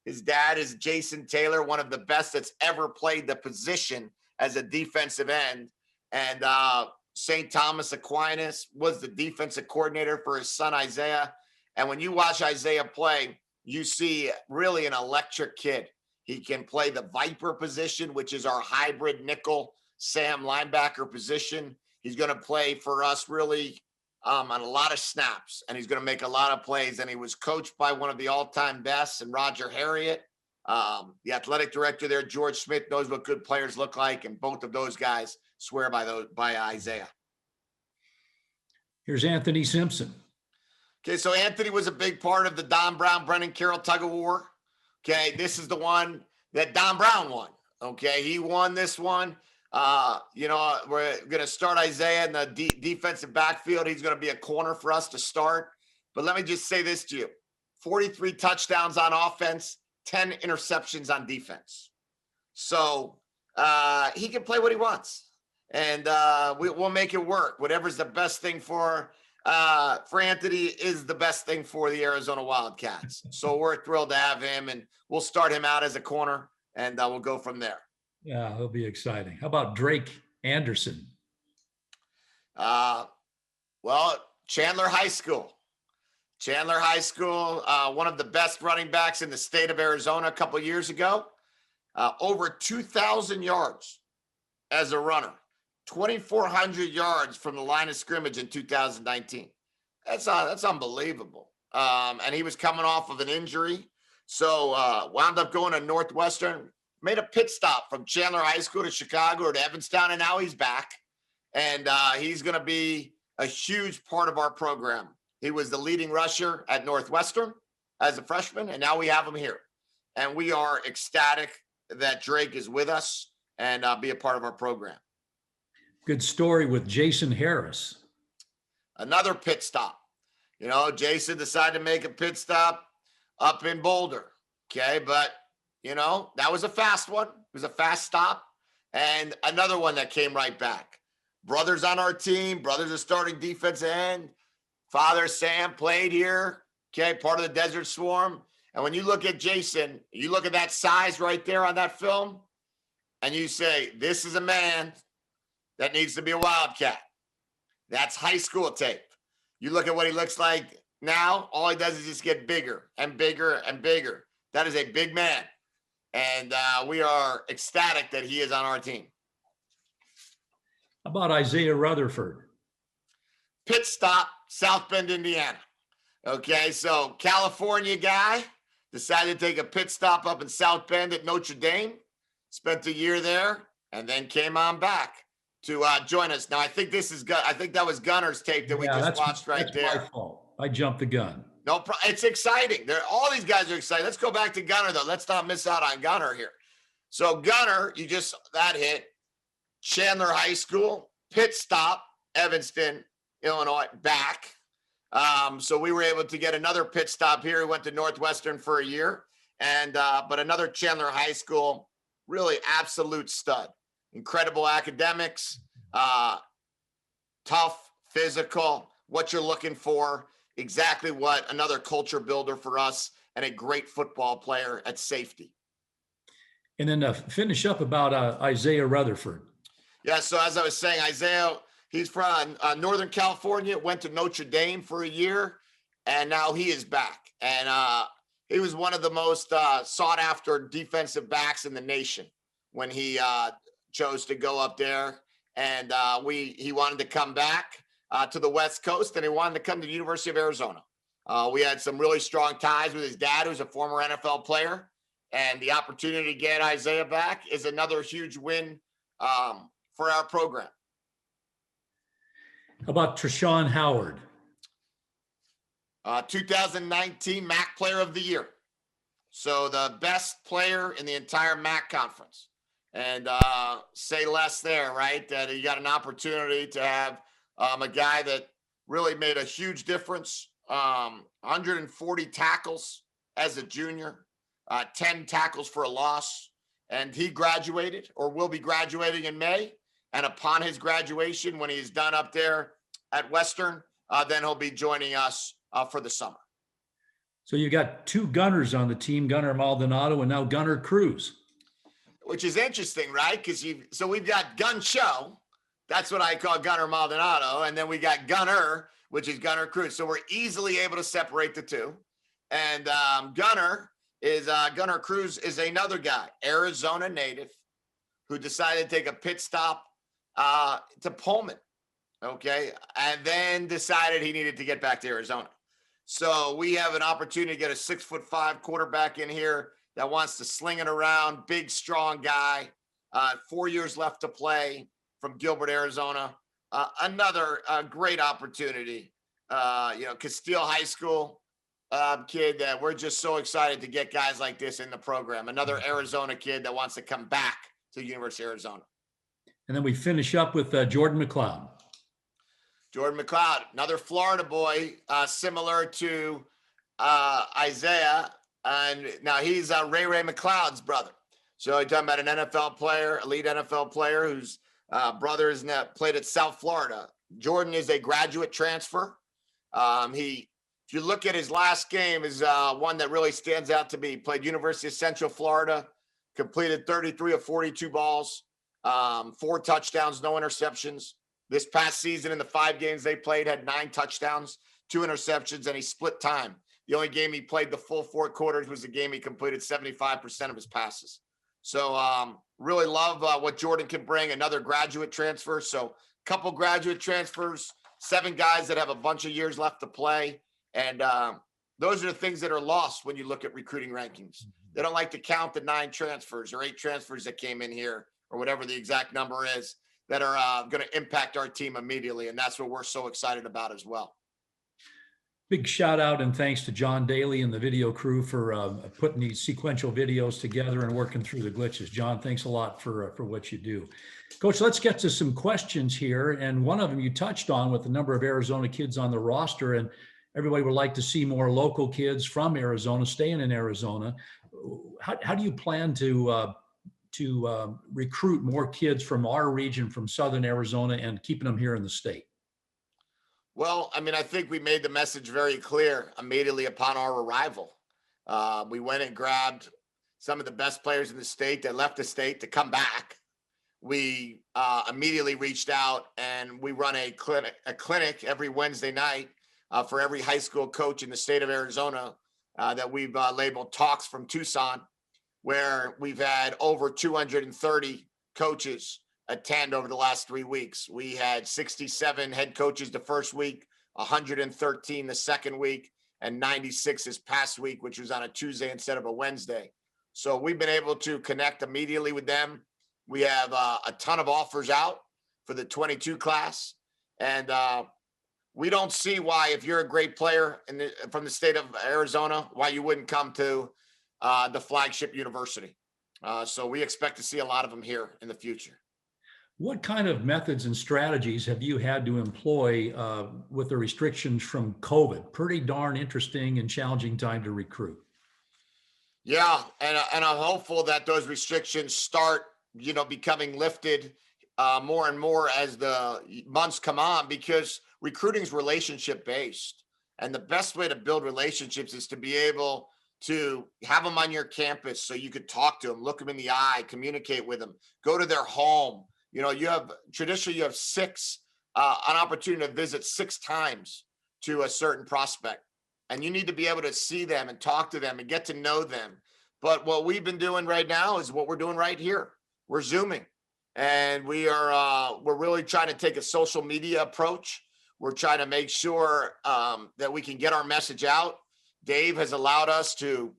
His dad is Jason Taylor, one of the best that's ever played the position as a defensive end. And St. Thomas Aquinas was the defensive coordinator for his son, Isaiah. And when you watch Isaiah play, you see really an electric kid. He can play the Viper position, which is our hybrid nickel Sam linebacker position. He's going to play for us really on a lot of snaps, and he's going to make a lot of plays. And he was coached by one of the all-time bests, and Roger Harriet. The athletic director there, George Smith, knows what good players look like, and both of those guys swear by Isaiah. Here's Anthony Simpson. Okay, so Anthony was a big part of the Don Brown, Brennan Carroll tug of war. Okay, this is the one that Don Brown won. Okay, he won this one. We're going to start Isaiah in the defensive backfield. He's going to be a corner for us to start. But let me just say this to you. 43 touchdowns on offense, 10 interceptions on defense. So he can play what he wants. And we'll make it work. Whatever's the best thing for Anthony is the best thing for the Arizona Wildcats. So we're thrilled to have him, and we'll start him out as a corner, and we'll go from there. Yeah, it'll be exciting. How about Drake Anderson? Chandler High School. One of the best running backs in the state of Arizona a couple of years ago. Over 2,000 yards as a runner. 2,400 yards from the line of scrimmage in 2019. That's unbelievable. And he was coming off of an injury. So wound up going to Northwestern, made a pit stop from Chandler High School to Chicago or to Evanston, and now he's back. And he's going to be a huge part of our program. He was the leading rusher at Northwestern as a freshman, and now we have him here. And we are ecstatic that Drake is with us and be a part of our program. Good story with Jason Harris. Another pit stop. Jason decided to make a pit stop up in Boulder. Okay, but, that was a fast one. It was a fast stop. And another one that came right back. Brothers on our team. Brothers are starting defensive end. Father Sam played here. Okay, part of the Desert Swarm. And when you look at Jason, you look at that size right there on that film, and you say, this is a man that needs to be a Wildcat. That's high school tape. You look at what he looks like now, all he does is just get bigger and bigger and bigger. That is a big man. And we are ecstatic that he is on our team. How about Isaiah Rutherford? Pit stop, South Bend, Indiana. Okay, so California guy decided to take a pit stop up in South Bend at Notre Dame, spent a year there, and then came on back to join us. Now, I think that was Gunner's tape that we just watched right there. My fault. I jumped the gun. No, it's exciting. All these guys are excited. Let's go back to Gunner, though. Let's not miss out on Gunner here. So Gunner, that hit Chandler High School, pit stop, Evanston, Illinois, back. So we were able to get another pit stop here. He went to Northwestern for a year, but another Chandler High School, really absolute stud. Incredible academics, tough, physical, what you're looking for, exactly what another culture builder for us, and a great football player at safety. And then to finish up about Isaiah Rutherford. Yeah, so as I was saying, Isaiah, he's from Northern California, went to Notre Dame for a year, and now he is back. And he was one of the most sought after defensive backs in the nation when he chose to go up there. And he wanted to come back to the West Coast, and he wanted to come to the University of Arizona. We had some really strong ties with his dad, who's a former NFL player. And the opportunity to get Isaiah back is another huge win for our program. How about Treshawn Howard? 2019 MAC Player of the Year. So the best player in the entire MAC conference. And say less there, right? That you got an opportunity to have a guy that really made a huge difference. 140 tackles as a junior, 10 tackles for a loss. And he graduated, or will be graduating in May. And upon his graduation, when he's done up there at Western, then he'll be joining us for the summer. So you got two Gunners on the team, Gunnar Maldonado and now Gunnar Cruz. Which is interesting, right? Because so we've got Gun Show. That's what I call Gunnar Maldonado. And then we got Gunner, which is Gunnar Cruz. So we're easily able to separate the two. And Gunnar Cruz is another guy, Arizona native, who decided to take a pit stop to Pullman, okay, and then decided he needed to get back to Arizona. So we have an opportunity to get a 6'5" quarterback in here that wants to sling it around, big, strong guy, 4 years left to play from Gilbert, Arizona. Another great opportunity, Castile High School kid that we're just so excited to get guys like this in the program. Another Arizona kid that wants to come back to the University of Arizona. And then we finish up with Jordan McLeod. Jordan McLeod, another Florida boy, similar to Isaiah. And now he's Ray McLeod's brother. So you're talking about an NFL player, elite NFL player whose brother is played at South Florida. Jordan is a graduate transfer. If you look at his last game, is one that really stands out to me. He played University of Central Florida, completed 33 of 42 balls, 4 touchdowns, no interceptions. This past season in the 5 games they played had 9 touchdowns, 2 interceptions, and he split time. The only game he played the full 4 quarters was the game he completed 75% of his passes. So really love what Jordan can bring, another graduate transfer. So a couple graduate transfers, 7 guys that have a bunch of years left to play. And those are the things that are lost when you look at recruiting rankings. They don't like to count the 9 transfers or 8 transfers that came in here or whatever the exact number is that are going to impact our team immediately. And that's what we're so excited about as well. Big shout out and thanks to John Daly and the video crew for putting these sequential videos together and working through the glitches. John, thanks a lot for what you do. Coach, let's get to some questions here. And one of them you touched on with the number of Arizona kids on the roster, and everybody would like to see more local kids from Arizona staying in Arizona. How do you plan to recruit more kids from our region, from Southern Arizona, and keeping them here in the state? Well, I mean, I think we made the message very clear immediately upon our arrival. We went and grabbed some of the best players in the state that left the state to come back. We immediately reached out and we run a clinic every Wednesday night for every high school coach in the state of Arizona that we've labeled Talks from Tucson, where we've had over 230 coaches attend over the last 3 weeks. We had 67 head coaches the first week, 113 the second week, and 96 this past week, which was on a Tuesday instead of a Wednesday. So we've been able to connect immediately with them. We have a ton of offers out for the 22 class. And we don't see why, if you're a great player from the state of Arizona, why you wouldn't come to the flagship university. So we expect to see a lot of them here in the future. What kind of methods and strategies have you had to employ with the restrictions from COVID? Pretty darn interesting and challenging time to recruit. Yeah, and I'm hopeful that those restrictions start, becoming lifted more and more as the months come on, because recruiting is relationship based. And the best way to build relationships is to be able to have them on your campus so you could talk to them, look them in the eye, communicate with them, go to their home. You have traditionally an opportunity to visit 6 times to a certain prospect, and you need to be able to see them and talk to them and get to know them. But what we've been doing right now is what we're doing right here. We're Zooming, and we're really trying to take a social media approach. We're trying to make sure that we can get our message out. Dave has allowed us to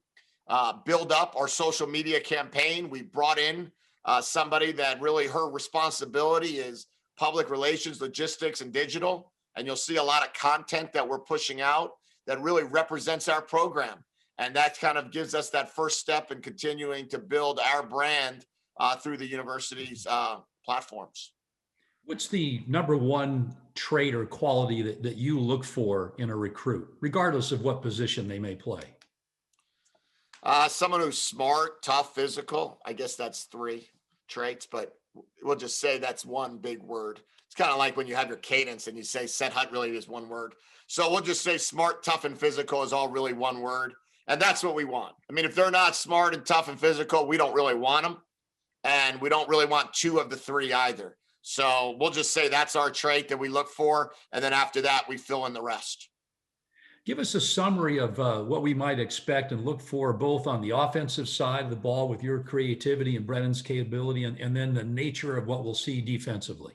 build up our social media campaign. We brought in somebody that really, her responsibility is public relations, logistics, and digital. And you'll see a lot of content that we're pushing out that really represents our program. And that kind of gives us that first step in continuing to build our brand through the university's platforms. What's the number one trait or quality that you look for in a recruit, regardless of what position they may play? Someone who's smart, tough, physical. I guess that's 3 traits, but we'll just say that's one big word. It's kind of like when you have your cadence and you say Set Hut really is one word. So we'll just say smart, tough, and physical is all really one word. And that's what we want. I mean, if they're not smart and tough and physical, we don't really want them. And we don't really want 2 of the 3 either. So we'll just say that's our trait that we look for. And then after that, we fill in the rest. Give us a summary of what we might expect and look for both on the offensive side of the ball with your creativity and Brennan's capability, and then the nature of what we'll see defensively.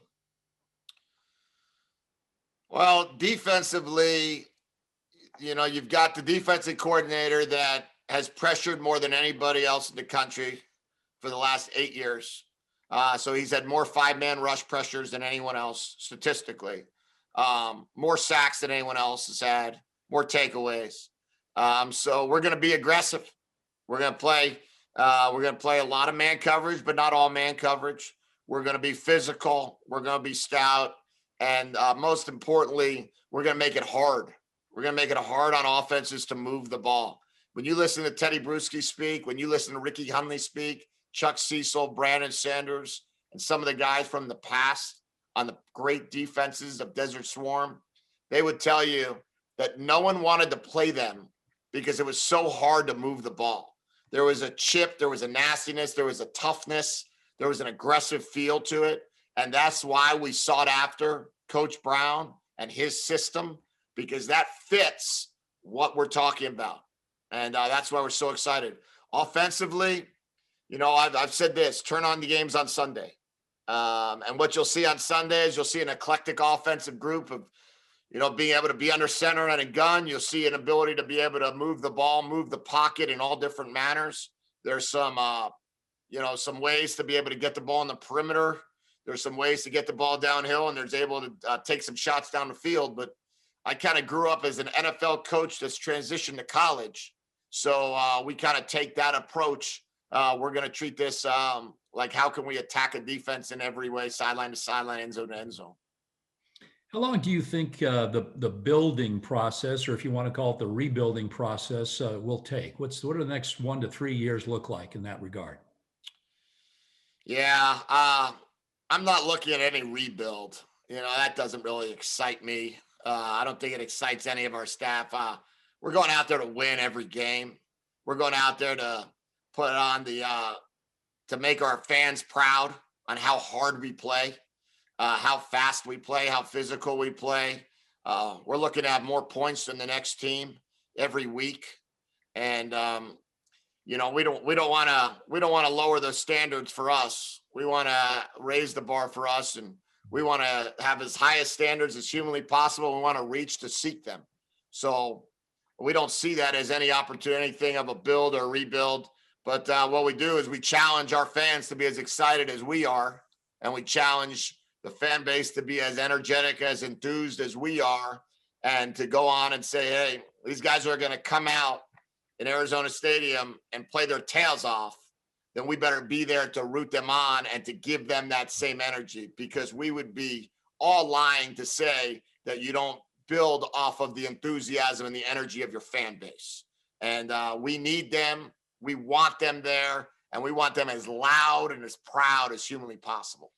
Well, defensively, you've got the defensive coordinator that has pressured more than anybody else in the country for the last 8 years. So he's had more 5-man rush pressures than anyone else statistically, more sacks than anyone else has had, more takeaways. So we're going to be aggressive. We're going to play a lot of man coverage, but not all man coverage. We're going to be physical. We're going to be stout. And most importantly, we're going to make it hard. We're going to make it hard on offenses to move the ball. When you listen to Teddy Bruschi speak, when you listen to Ricky Hunley speak, Chuck Cecil, Brandon Sanders, and some of the guys from the past on the great defenses of Desert Swarm, they would tell you that no one wanted to play them because it was so hard to move the ball. There was a chip, there was a nastiness, there was a toughness, there was an aggressive feel to it. And that's why we sought after Coach Brown and his system, because that fits what we're talking about. And that's why we're so excited. Offensively, I've said this, turn on the games on Sunday. And what you'll see on Sunday is you'll see an eclectic offensive group of, being able to be under center and a gun. You'll see an ability to be able to move the ball, move the pocket in all different manners. There's some ways to be able to get the ball in the perimeter. There's some ways to get the ball downhill, and there's able to take some shots down the field. But I kind of grew up as an NFL coach that's transitioned to college. So we kind of take that approach. We're going to treat this like, how can we attack a defense in every way, sideline to sideline, end zone to end zone. How long do you think the building process, or if you want to call it the rebuilding process, will take? What do the next 1 to 3 years look like in that regard? Yeah, I'm not looking at any rebuild. That doesn't really excite me. I don't think it excites any of our staff. We're going out there to win every game. We're going out there to put on to make our fans proud on how hard we play, how fast we play, how physical we play. We're looking to have more points than the next team every week. And, we don't want to lower the standards for us. We want to raise the bar for us, and we want to have as high as standards as humanly possible. We want to reach to seek them. So we don't see that as any opportunity, anything of a build or rebuild. But what we do is we challenge our fans to be as excited as we are, and we challenge the fan base to be as energetic, as enthused as we are, and to go on and say, hey, these guys are going to come out in Arizona Stadium and play their tails off, then we better be there to root them on and to give them that same energy, because we would be all lying to say that you don't build off of the enthusiasm and the energy of your fan base. And we need them. We want them there, and we want them as loud and as proud as humanly possible.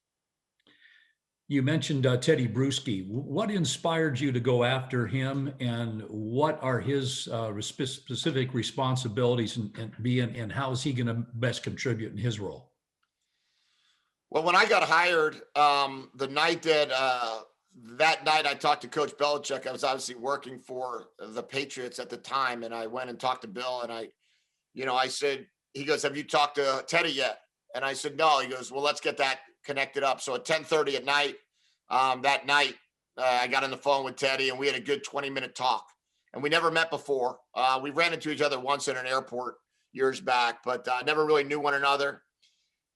You mentioned Teddy Bruschi. What inspired you to go after him, and what are his specific responsibilities and how is he going to best contribute in his role? Well, when I got hired, the night that night I talked to Coach Belichick. I was obviously working for the Patriots at the time, and I went and talked to Bill, and I said, he goes, have you talked to Teddy yet? And I said, no. He goes, well, let's get that connected up. So at 10:30 at night, that night, I got on the phone with Teddy, and we had a good 20-minute talk. And we never met before. We ran into each other once in an airport years back, but never really knew one another.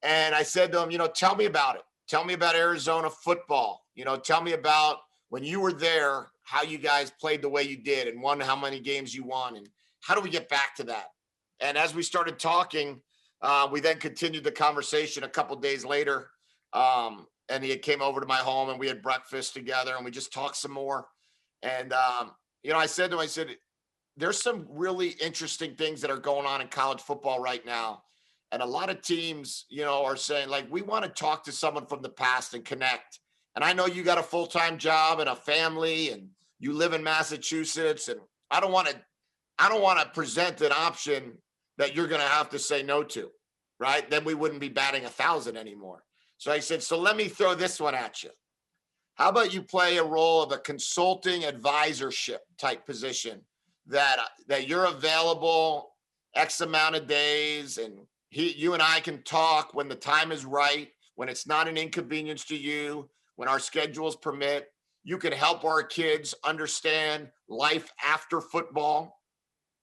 And I said to him, tell me about it. Tell me about Arizona football. Tell me about when you were there, how you guys played the way you did and won how many games you won, and how do we get back to that? And as we started talking, we then continued the conversation a couple of days later. And he came over to my home, and we had breakfast together, and we just talked some more. And, I said to him, there's some really interesting things that are going on in college football right now. And a lot of teams, are saying, like, we want to talk to someone from the past and connect. And I know you got a full-time job and a family, and you live in Massachusetts, and I don't want to present an option that you're going to have to say no to, right? Then we wouldn't be batting 1,000 anymore. So I said, so let me throw this one at you. How about you play a role of a consulting advisorship type position that you're available X amount of days, and you and I can talk when the time is right, when it's not an inconvenience to you, when our schedules permit. You can help our kids understand life after football.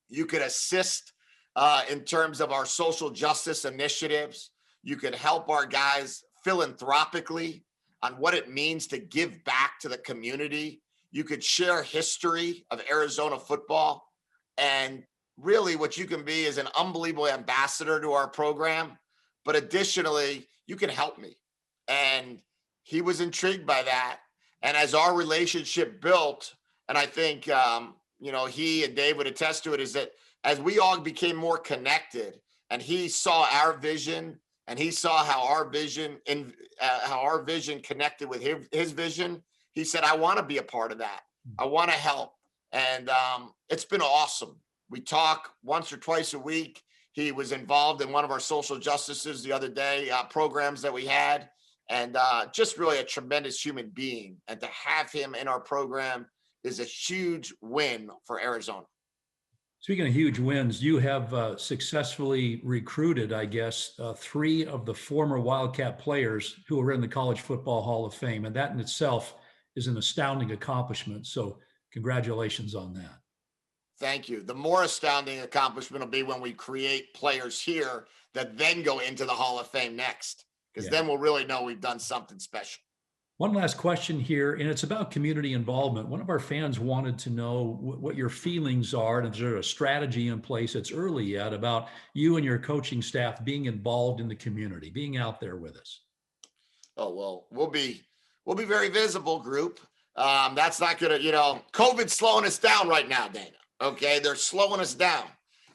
You could assist in terms of our social justice initiatives. You could help our guys philanthropically on what it means to give back to the community. You could share history of Arizona football. And really what you can be is an unbelievable ambassador to our program. But additionally, you can help me. And he was intrigued by that. And as our relationship built, and I think, he and Dave would attest to it, is that as we all became more connected, and he saw our vision, and he saw how our vision connected with his vision, he said, I want to be a part of that. I want to help. And it's been awesome. We talk once or twice a week. He was involved in one of our social justices the other day, programs that we had, and just really a tremendous human being. And to have him in our program is a huge win for Arizona. Speaking of huge wins, you have successfully recruited, I guess, 3 of the former Wildcat players who are in the College Football Hall of Fame. And that in itself is an astounding accomplishment. So congratulations on that. Thank you. The more astounding accomplishment will be when we create players here that then go into the Hall of Fame next, because then we'll really know we've done something special. One last question here, and it's about community involvement. One of our fans wanted to know what your feelings are, and is there a strategy in place, it's early yet, about you and your coaching staff being involved in the community, being out there with us? Oh, well, we'll be very visible, group. That's not going to, COVID's slowing us down right now, Dana. Okay, they're slowing us down.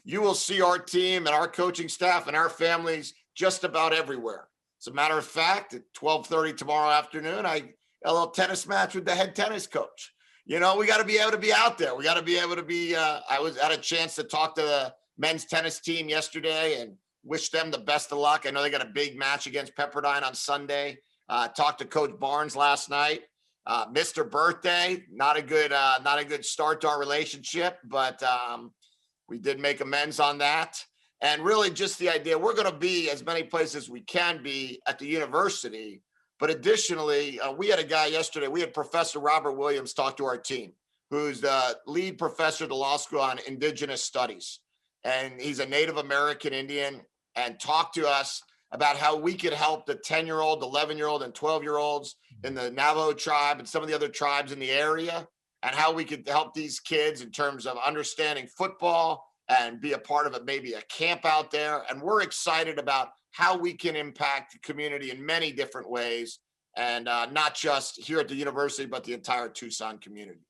You will see our team and our coaching staff and our families just about everywhere. As a matter of fact, at 12:30 tomorrow afternoon, I got a little tennis match with the head tennis coach. you know, we got to be able to be out there. We got to be able to be, I had a chance to talk to the men's tennis team yesterday and wish them the best of luck. I know they got a big match against Pepperdine on Sunday. Talked to Coach Barnes last night. Mr. Birthday, not a good start to our relationship, but we did make amends on that. And really just the idea, we're going to be as many places as we can be at the university. But additionally, we had a guy yesterday, we had Professor Robert Williams talk to our team, who's the lead professor at the law school on indigenous studies. And he's a Native American Indian, and talk to us about how we could help the 10-year-old, 11-year-old, and 12-year-olds in the Navajo tribe and some of the other tribes in the area, and how we could help these kids in terms of understanding football and be a part of maybe a camp out there. And we're excited about how we can impact the community in many different ways, and not just here at the university, but the entire Tucson community.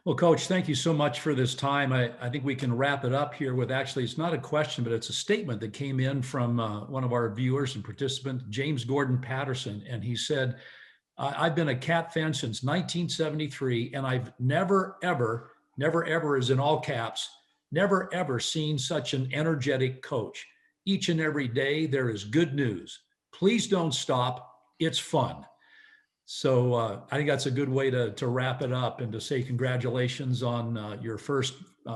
Well, Coach, thank you so much for this time. I think we can wrap it up here with, actually, it's not a question, but it's a statement that came in from one of our viewers and participants, James Gordon Patterson. And he said, I've been a Cat fan since 1973, and I've never, ever is in all caps, never, ever seen such an energetic coach. Each and every day there is good news. Please don't stop. It's fun. So I think that's a good way to wrap it up, and to say congratulations on your first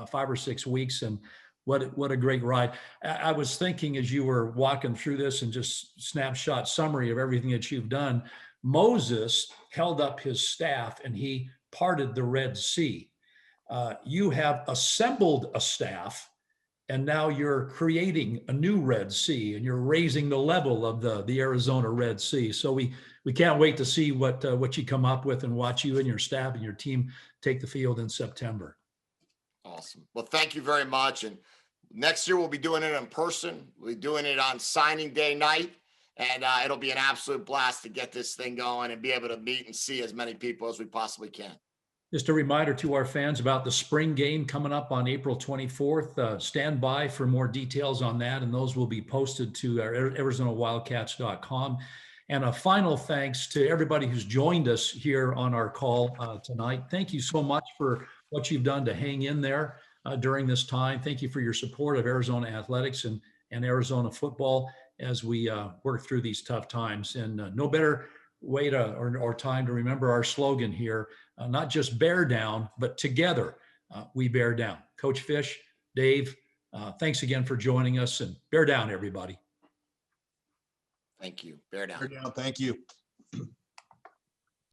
5 or 6 weeks, and what a great ride. I was thinking as you were walking through this, and just snapshot summary of everything that you've done, Moses held up his staff and he parted the Red Sea. You have assembled a staff, and now you're creating a new Red Sea, and you're raising the level of the Arizona Red Sea. So we can't wait to see what you come up with, and watch you and your staff and your team take the field in September. Awesome. Well, thank you very much. And next year we'll be doing it in person. We'll be doing it on signing day night, and it'll be an absolute blast to get this thing going and be able to meet and see as many people as we possibly can. Just a reminder to our fans about the spring game coming up on April 24th. Stand by for more details on that, and those will be posted to our ArizonaWildcats.com. And a final thanks to everybody who's joined us here on our call tonight. Thank you so much for what you've done to hang in there during this time. Thank you for your support of Arizona athletics and Arizona football as we work through these tough times. And no better way or time to remember our slogan here, not just bear down, but together we bear down. Coach Fisch, Dave, thanks again for joining us, and bear down, everybody. Thank you. Bear down. Bear down. Thank you.